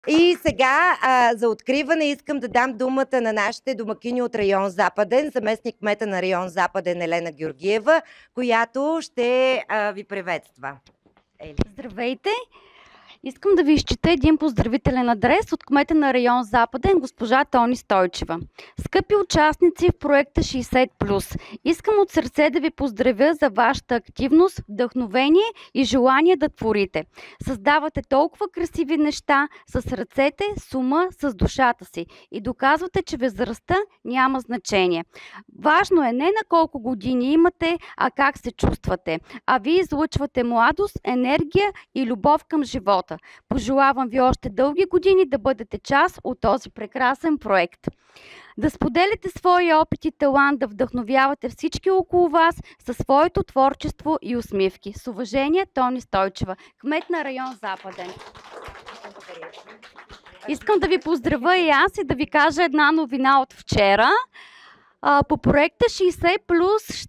И сега за откриване искам да дам думата на нашите домакини от район Западен, заместник кмета на район Западен Елена Георгиева, която ще ви приветства. Здравейте! Искам да ви изчета един поздравителен адрес от кмета на район Западен, госпожа Тони Стойчева. Скъпи участници в проекта 60+, искам от сърце да ви поздравя за вашата активност, вдъхновение и желание да творите. Създавате толкова красиви неща с ръцете, с ума, с душата си и доказвате, че възрастта няма значение. Важно е не на колко години имате, а как се чувствате. А вие излъчвате младост, енергия и любов към живота. Пожелавам ви още дълги години да бъдете част от този прекрасен проект. Да споделите своя опит и талант, да вдъхновявате всички около вас със своето творчество и усмивки. С уважение, Тони Стойчева, кмет на район Западен. Искам да ви поздравя и аз и да ви кажа една новина от вчера. По проекта 60+,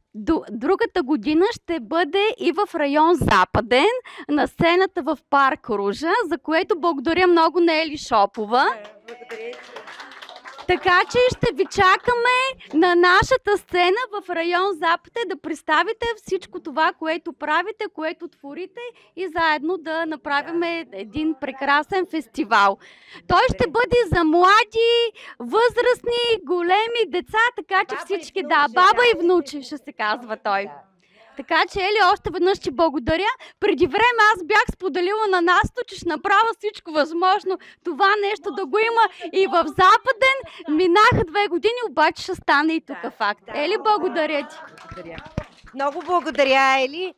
другата година ще бъде и в район Западен, на сцената в парк Ружа, за което благодаря много на Ели Шопова. Благодаря. Така че ще ви чакаме на нашата сцена в район Западен да представите всичко това, което правите, което творите и заедно да направим един прекрасен фестивал. Той ще бъде за млади, възрастни, големи деца, така че всички, баба и внуче ще се казва той. Така че, Ели, още веднъж ти благодаря. Преди време аз бях споделила на Насто, че ще направя всичко възможно това нещо да го има и в Западен. Минаха 2 години, обаче ще стане и тук факт. Ели, благодаря ти. Много благодаря, Ели.